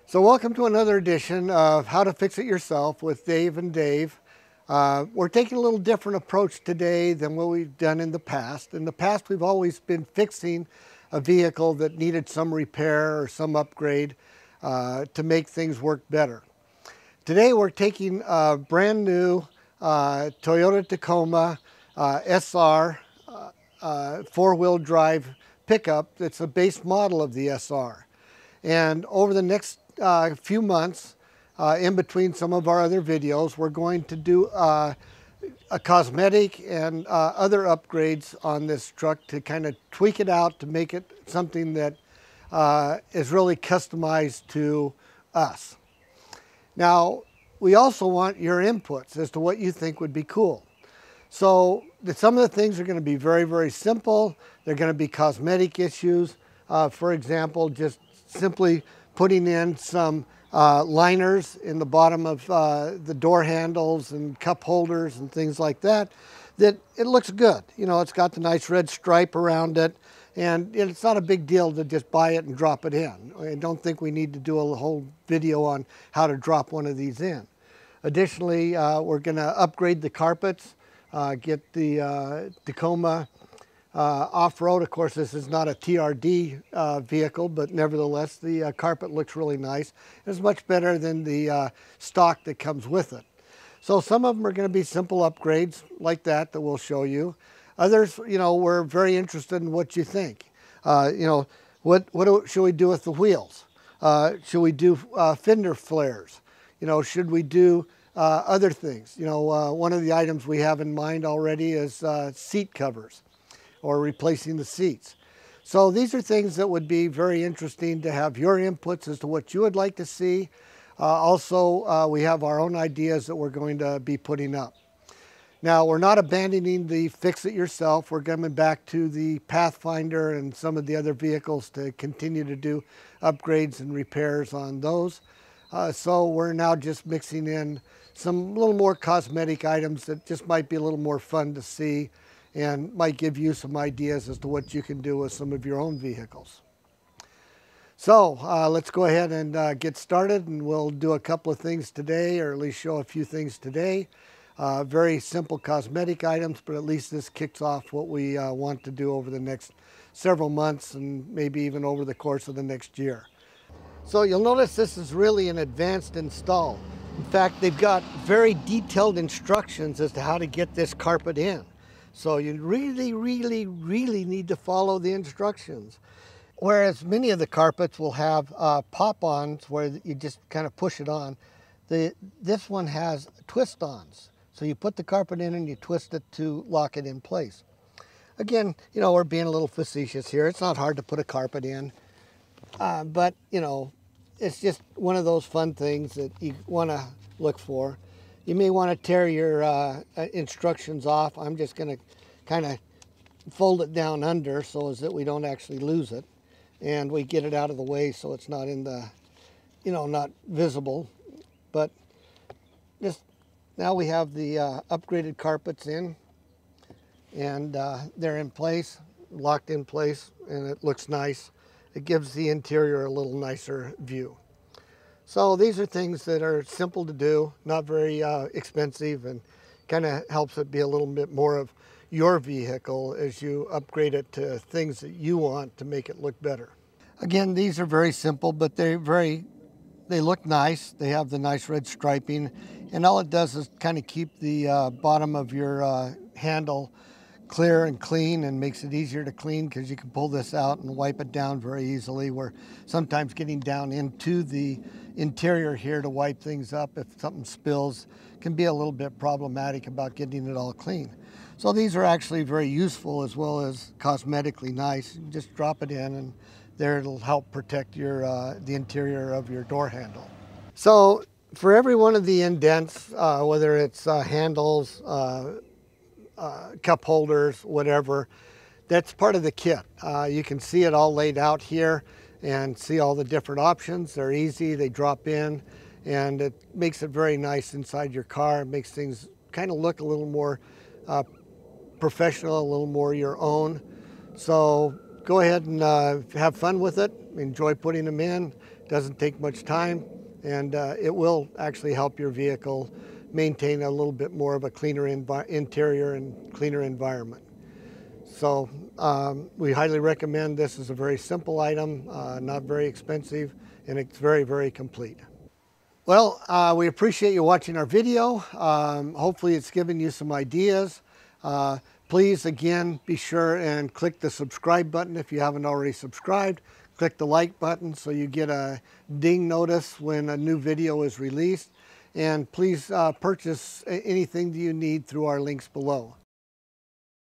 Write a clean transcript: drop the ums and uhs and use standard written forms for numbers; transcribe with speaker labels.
Speaker 1: So welcome to another edition of How to Fix It Yourself with Dave and Dave. We're taking a little different approach today than what we've done in the past. In the past, we've always been fixing a vehicle that needed some repair or some upgrade to make things work better. Today, we're taking a brand new Toyota Tacoma SR four-wheel drive pickup that's a base model of the SR. And over the next few months, in between some of our other videos, we're going to do a cosmetic and other upgrades on this truck to kind of tweak it out to make it something that is really customized to us. Now, we also want your inputs as to what you think would be cool. So some of the things are going to be very, very simple. They're going to be cosmetic issues. For example, just simply putting in some liners in the bottom of the door handles and cup holders and things like that, that it looks good. You know, it's got the nice red stripe around it, and it's not a big deal to just buy it and drop it in. I don't think we need to do a whole video on how to drop one of these in. Additionally, we're going to upgrade the carpets, get the Tacoma off-road. Of course, this is not a TRD vehicle, but nevertheless, the carpet looks really nice. It's much better than the stock that comes with it. So some of them are going to be simple upgrades like that we'll show you. Others, you know, we're very interested in what you think. You know, what should we do with the wheels? Should we do fender flares? You know, should we do other things? You know, one of the items we have in mind already is seat covers, or replacing the seats. So these are things that would be very interesting to have your inputs as to what you would like to see. Also, we have our own ideas that we're going to be putting up. Now, we're not abandoning the fix-it-yourself. We're coming back to the Pathfinder and some of the other vehicles to continue to do upgrades and repairs on those. So we're now just mixing in some little more cosmetic items that just might be a little more fun to see and might give you some ideas as to what you can do with some of your own vehicles. So let's go ahead and get started, and we'll do a couple of things today, or at least show a few things today. Very simple cosmetic items, but at least this kicks off what we want to do over the next several months and maybe even over the course of the next year. So you'll notice this is really an advanced install. In fact, they've got very detailed instructions as to how to get this carpet in. So you really, really, really need to follow the instructions. Whereas many of the carpets will have pop-ons where you just kind of push it on. This one has twist-ons. So you put the carpet in and you twist it to lock it in place. Again, you know, we're being a little facetious here. It's not hard to put a carpet in. But, you know, it's just one of those fun things that you want to look for. You may want to tear your instructions off. I'm just going to kind of fold it down under so as that we don't actually lose it. And we get it out of the way so it's not in the, you know, not visible. But just now we have the upgraded carpets in. And they're in place, locked in place, and it looks nice. It gives the interior a little nicer view. So these are things that are simple to do, not very expensive, and kind of helps it be a little bit more of your vehicle as you upgrade it to things that you want to make it look better. Again, these are very simple, but they look nice. They have the nice red striping, and all it does is kind of keep the bottom of your handle clear and clean, and makes it easier to clean because you can pull this out and wipe it down very easily, where sometimes getting down into the interior here to wipe things up if something spills can be a little bit problematic about getting it all clean. So these are actually very useful as well as cosmetically nice. You just drop it in and there it'll help protect your the interior of your door handle. So for every one of the indents, whether it's handles, cup holders, whatever, that's part of the kit. You can see it all laid out here and see all the different options. They're easy, they drop in, and it makes it very nice inside your car. It makes things kind of look a little more professional, a little more your own. So go ahead and have fun with it. enjoy putting them in. Doesn't take much time, and it will actually help your vehicle maintain a little bit more of a cleaner interior and cleaner environment. So we highly recommend this. Is a very simple item, not very expensive, and it's very, very complete. Well, we appreciate you watching our video. Hopefully it's given you some ideas. Please, again, be sure and click the subscribe button if you haven't already subscribed. Click the like button so you get a ding notice when a new video is released. And please purchase anything that you need through our links below.